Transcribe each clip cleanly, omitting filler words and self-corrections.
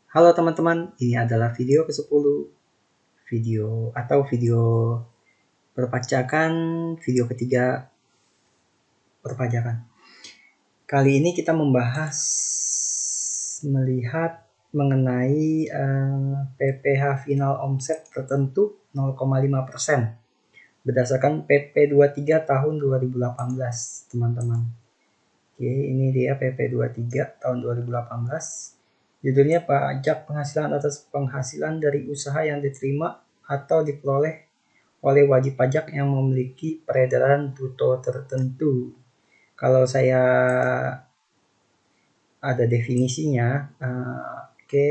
Halo teman-teman, ini adalah video ke-10 video perpajakan, video ketiga perpajakan. Kali ini kita melihat mengenai PPh final omset tertentu 0,5% berdasarkan PP 23 tahun 2018, teman-teman. Oke, ini dia PP 23 tahun 2018. Judulnya pajak penghasilan atas penghasilan dari usaha yang diterima atau diperoleh oleh wajib pajak yang memiliki peredaran bruto tertentu. Kalau saya ada definisinya, oke.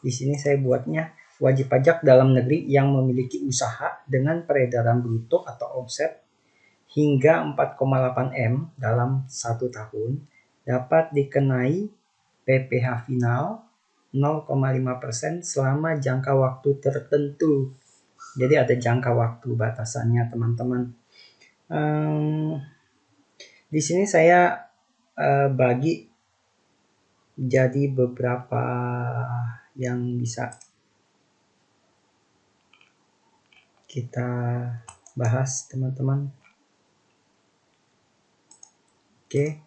Di sini saya buatnya wajib pajak dalam negeri yang memiliki usaha dengan peredaran bruto atau omset hingga 4,8 M dalam 1 tahun dapat dikenai PPh final 0,5% selama jangka waktu tertentu. Jadi ada jangka waktu batasannya, teman-teman. Di sini saya bagi jadi beberapa yang bisa kita bahas, teman-teman. Oke.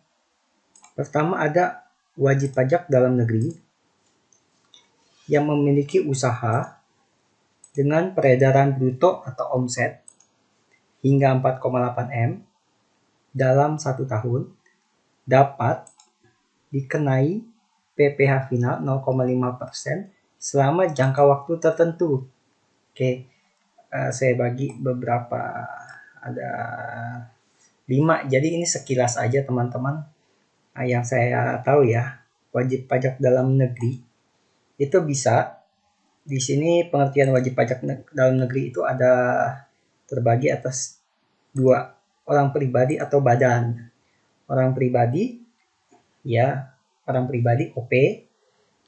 Pertama ada wajib pajak dalam negeri yang memiliki usaha dengan peredaran bruto atau omset hingga 4,8 M dalam 1 tahun dapat dikenai PPh final 0,5% selama jangka waktu tertentu. Oke, saya bagi beberapa, ada 5. Jadi ini sekilas aja, teman-teman, yang saya tahu ya. Wajib pajak dalam negeri itu bisa, di sini pengertian wajib pajak dalam negeri itu ada terbagi atas 2, orang pribadi atau badan. Orang pribadi ya, orang pribadi OP.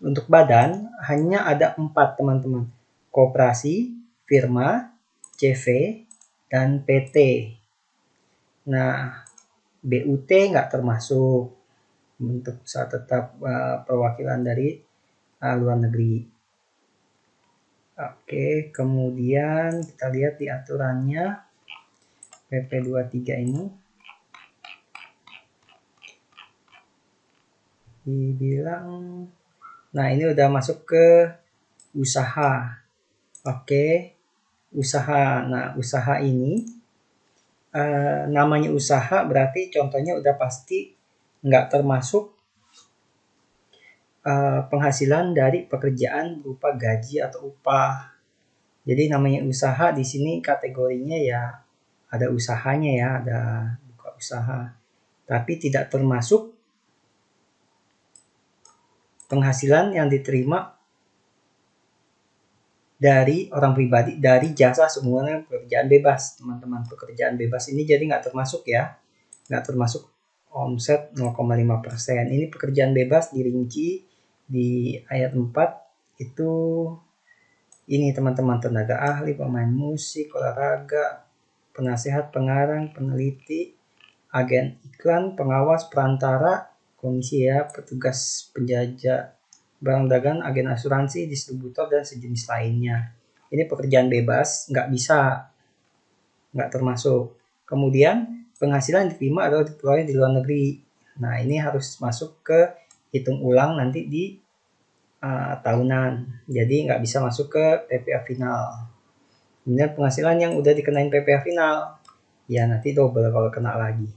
Untuk badan hanya ada 4, teman-teman. Koperasi, firma, CV, dan PT. Nah, BUT nggak termasuk untuk usaha tetap perwakilan dari luar negeri. Oke, kemudian kita lihat di aturannya PP 23 ini. Dibilang, nah ini udah masuk ke usaha. Oke, usaha. Nah, usaha ini namanya usaha berarti contohnya udah pasti nggak termasuk penghasilan dari pekerjaan berupa gaji atau upah. Jadi namanya usaha di sini kategorinya ya ada usahanya ya, ada buka usaha. Tapi tidak termasuk penghasilan yang diterima dari orang pribadi dari jasa semuanya pekerjaan bebas, teman-teman. Pekerjaan bebas ini jadi nggak termasuk ya, nggak termasuk omset 0,5%. Ini pekerjaan bebas dirinci di ayat 4 itu. Ini teman-teman, tenaga ahli, pemain musik, olahraga, penasehat, pengarang, peneliti, agen iklan, pengawas, perantara, komisi ya, petugas penjajah barang dagangan, agen asuransi, distributor, dan sejenis lainnya. Ini pekerjaan bebas, nggak termasuk. Kemudian penghasilan diterima atau diperoleh di luar negeri. Nah, ini harus masuk ke hitung ulang nanti di tahunan. Jadi nggak bisa masuk ke PPh final. Kemudian penghasilan yang udah dikenain PPh final, ya nanti double kalau kena lagi.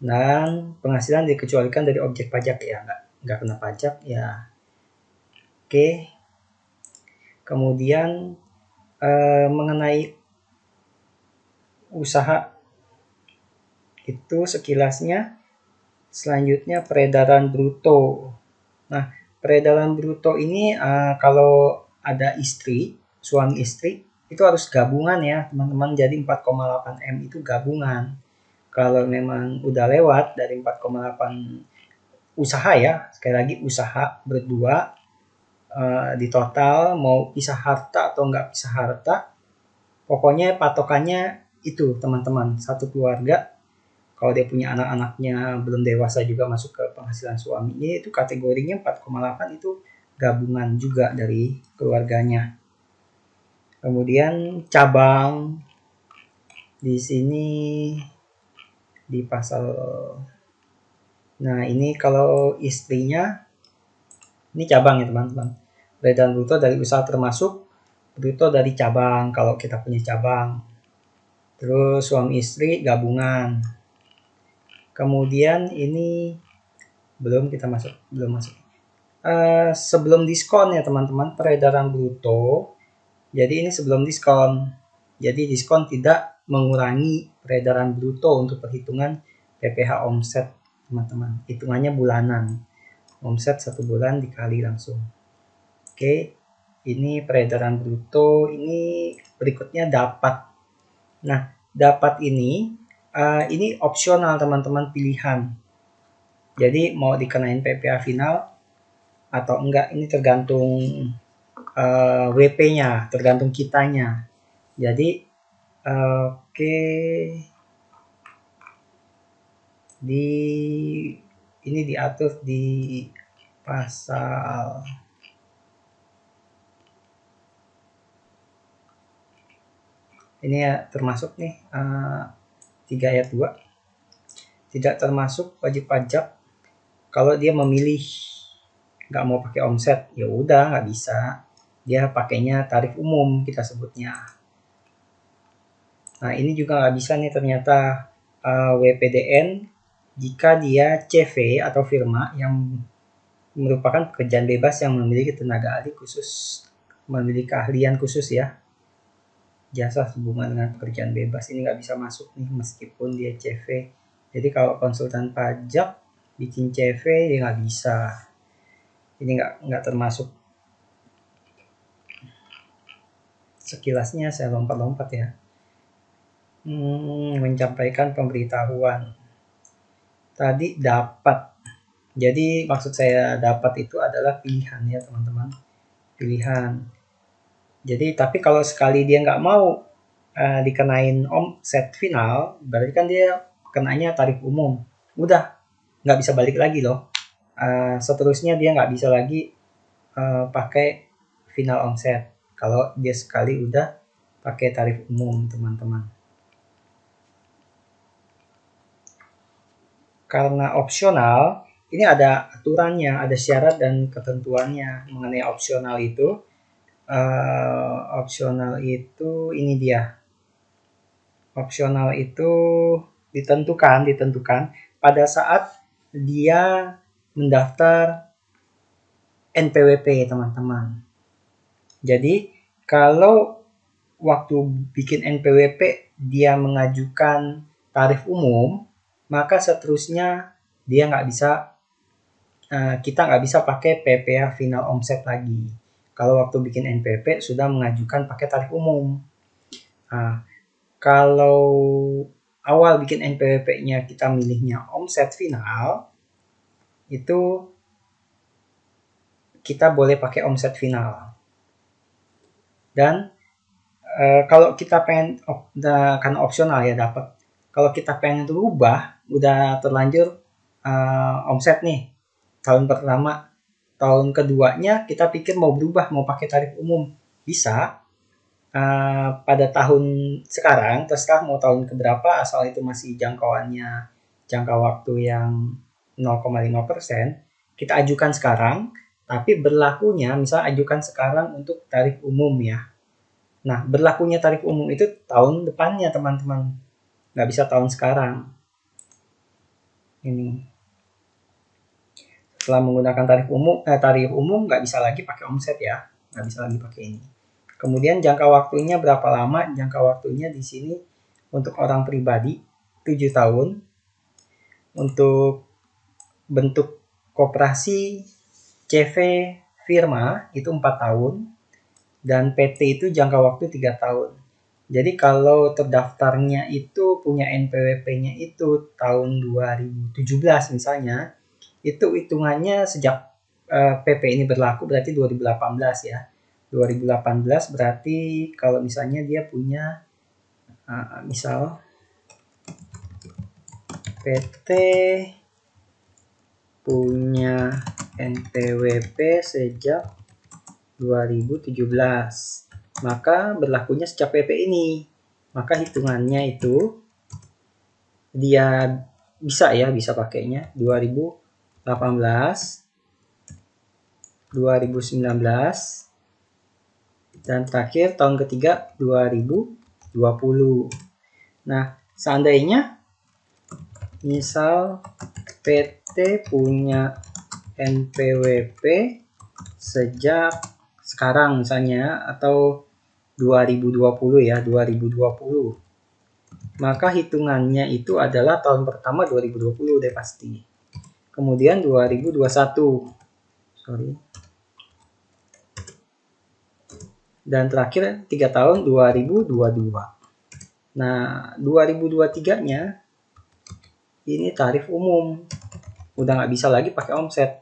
Dan penghasilan dikecualikan dari objek pajak ya, nggak kena pajak ya. Oke. Kemudian mengenai usaha itu sekilasnya. Selanjutnya peredaran bruto. Nah, peredaran bruto ini kalau ada istri, suami istri, itu harus gabungan ya, teman-teman. Jadi 4,8 M itu gabungan. Kalau memang udah lewat dari 4,8 usaha ya, sekali lagi usaha berdua, di total mau pisah harta atau nggak pisah harta, pokoknya patokannya itu, teman-teman, satu keluarga. Kalau dia punya anak-anaknya belum dewasa juga masuk ke penghasilan suaminya, itu kategorinya 4,8 itu gabungan juga dari keluarganya. Kemudian cabang di sini di pasal, nah ini kalau istrinya ini cabang ya teman-teman. Peredaran bruto dari usaha termasuk bruto dari cabang kalau kita punya cabang. Terus suami istri gabungan. Kemudian ini belum masuk. Sebelum diskon ya teman-teman, peredaran bruto. Jadi ini sebelum diskon. Jadi diskon tidak mengurangi peredaran bruto untuk perhitungan PPh omset teman-teman. Hitungannya bulanan. Omset 1 bulan dikali langsung. Oke, ini peredaran bruto. Ini berikutnya dapat. Nah, dapat ini opsional teman-teman, pilihan. Jadi mau dikenain PPh final atau enggak, ini tergantung WP-nya, tergantung kitanya. Jadi oke, ini diatur di pasal ini ya, termasuk nih 3 ayat 2, tidak termasuk wajib pajak kalau dia memilih nggak mau pakai omset, ya udah nggak bisa, dia pakainya tarif umum kita sebutnya. Nah ini juga nggak bisa nih ternyata WPDN jika dia CV atau firma yang merupakan pekerjaan bebas yang memiliki tenaga ahli khusus, memiliki keahlian khusus ya, jasa hubungan dengan pekerjaan bebas, ini nggak bisa masuk nih meskipun dia CV. Jadi kalau konsultan pajak bikin CV dia nggak bisa, ini nggak termasuk. Sekilasnya saya lompat-lompat ya. Menyampaikan pemberitahuan. Tadi dapat. Jadi maksud saya dapat itu adalah pilihan ya teman-teman. Pilihan. Jadi tapi kalau sekali dia nggak mau dikenain omset final, berarti kan dia kenanya tarif umum. Udah, nggak bisa balik lagi loh. Seterusnya dia nggak bisa lagi pakai final omset kalau dia sekali udah pakai tarif umum teman-teman. Karena opsional, ini ada aturannya, ada syarat dan ketentuannya mengenai opsional itu. Opsional itu ini dia. Opsional itu ditentukan pada saat dia mendaftar NPWP teman-teman. Jadi kalau waktu bikin NPWP dia mengajukan tarif umum, maka seterusnya dia nggak bisa, kita nggak bisa pakai PPh final omset lagi. Kalau waktu bikin NPWP sudah mengajukan pakai tarif umum. Nah, kalau awal bikin NPWP-nya kita milihnya omset final, itu kita boleh pakai omset final. Dan kalau kita pengen, karena opsional ya dapat. Kalau kita pengen berubah, udah terlanjur omset nih tahun pertama, tahun keduanya kita pikir mau berubah, mau pakai tarif umum, bisa. Pada tahun sekarang, terserah mau tahun keberapa, asal itu masih jangkauannya jangka waktu yang 0,5%, kita ajukan sekarang, tapi berlakunya misal ajukan sekarang untuk tarif umum ya. Nah, berlakunya tarif umum itu tahun depannya teman-teman, nggak bisa tahun sekarang. Ini setelah menggunakan tarif umum nggak bisa lagi pakai omset ya, nggak bisa lagi pakai ini. Kemudian jangka waktunya berapa lama? Jangka waktunya di sini untuk orang pribadi 7 tahun, untuk bentuk koperasi, CV, firma itu 4 tahun, dan PT itu jangka waktu 3 tahun. Jadi kalau terdaftarnya itu punya NPWP-nya itu tahun 2017 misalnya, itu hitungannya sejak PP ini berlaku berarti 2018 ya. 2018 berarti kalau misalnya dia punya misal PT punya NPWP sejak 2017. Maka berlakunya sejak PP ini. Maka hitungannya itu dia bisa pakainya 2018, 2019, dan terakhir tahun ketiga 2020. Nah, seandainya misal PT punya NPWP sejak sekarang misalnya atau 2020 ya, 2020. Maka hitungannya itu adalah tahun pertama 2020 deh pasti. Kemudian 2021. Sorry. Dan terakhir 3 tahun 2022. Nah, 2023-nya ini tarif umum. Udah nggak bisa lagi pakai omset.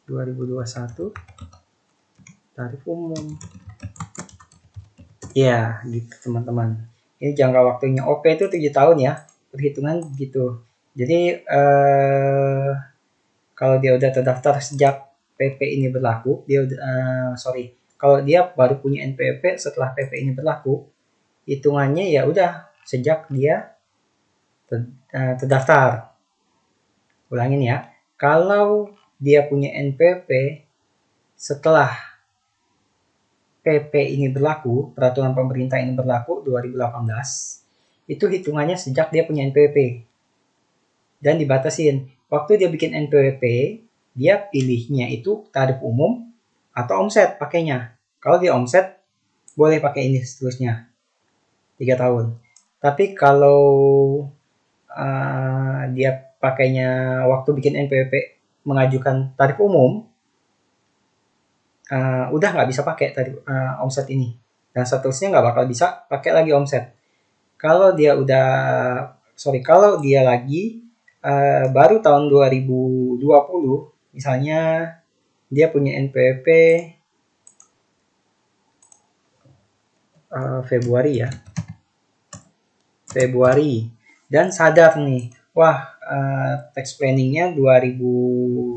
(2021) tarif umum. Ya, gitu teman-teman. Ini jangka waktunya. OP itu 7 tahun ya. Perhitungan gitu. Jadi kalau dia udah terdaftar sejak PP ini berlaku, kalau dia baru punya NPWP setelah PP ini berlaku, hitungannya ya udah sejak dia terdaftar. Ulangin ya, kalau dia punya NPWP setelah PP ini berlaku, peraturan pemerintah ini berlaku 2018, itu hitungannya sejak dia punya NPWP. Dan dibatasin, waktu dia bikin NPWP, dia pilihnya itu tarif umum atau omset pakainya. Kalau dia omset, boleh pakai ini seterusnya 3 tahun. Tapi kalau dia pakainya waktu bikin NPWP mengajukan tarif umum, udah nggak bisa pakai tarif omset ini. Dan seterusnya nggak bakal bisa pakai lagi omset. Kalau dia lagi baru tahun 2020, misalnya dia punya NPWP Februari dan sadar nih, wah tax planningnya 2020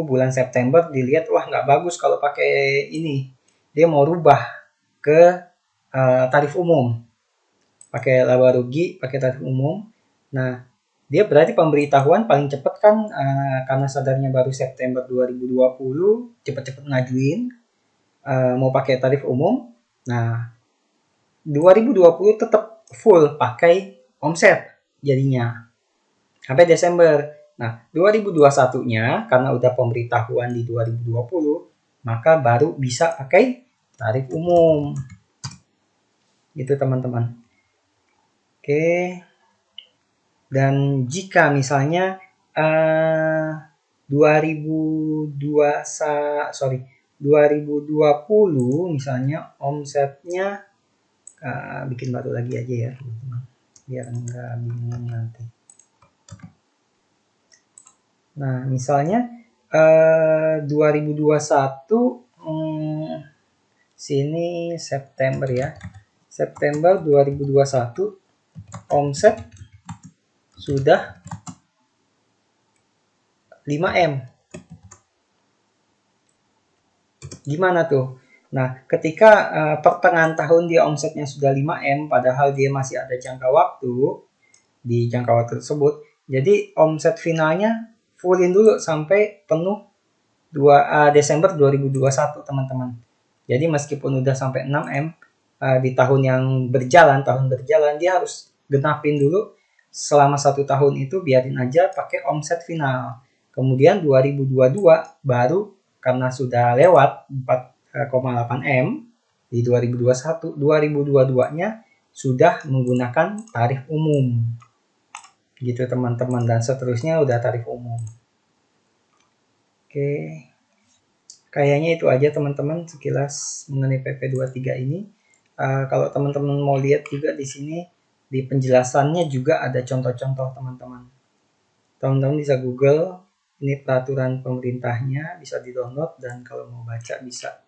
bulan September dilihat, wah nggak bagus kalau pakai ini, dia mau rubah ke tarif umum, pakai laba rugi, pakai tarif umum. Nah, dia berarti pemberitahuan paling cepat kan karena sadarnya baru September 2020, cepat-cepat ngajuin mau pakai tarif umum. Nah, 2020 tetap full pakai omset jadinya sampai Desember. Nah, 2021-nya karena udah pemberitahuan di 2020, maka baru bisa pakai tarif umum. Gitu teman-teman. Oke. Dan jika misalnya 2020 misalnya omsetnya, bikin baru lagi aja ya teman-teman biar nggak bingung nanti. Nah, misalnya 2021 sini September ya. September 2021 omset sudah 5M. Gimana tuh? Nah, ketika pertengahan tahun dia omsetnya sudah 5M, padahal dia masih ada jangka waktu di jangka waktu tersebut, jadi omset finalnya fullin dulu sampai penuh Desember 2021 teman-teman. Jadi meskipun udah sampai 6M di tahun yang berjalan, dia harus genapin dulu selama 1 tahun itu, biarin aja pakai omset final. Kemudian 2022 baru karena sudah lewat 4,8M di 2021, 2022-nya sudah menggunakan tarif umum. Gitu teman-teman, dan seterusnya udah tarif umum. Oke. Kayaknya itu aja teman-teman sekilas mengenai PP23 ini. Kalau teman-teman mau lihat juga di sini di penjelasannya juga ada contoh-contoh teman-teman. Teman-teman bisa Google, ini peraturan pemerintahnya, bisa di-download, dan kalau mau baca bisa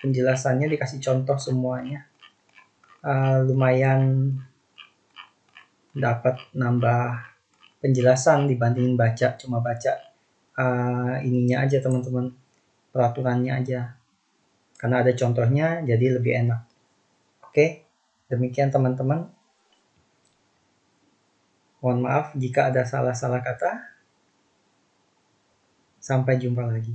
penjelasannya dikasih contoh semuanya. lumayan dapat nambah penjelasan dibandingin cuma baca ininya aja teman-teman, peraturannya aja, karena ada contohnya jadi lebih enak. Oke, demikian teman-teman. Mohon maaf jika ada salah-salah kata. Sampai jumpa lagi.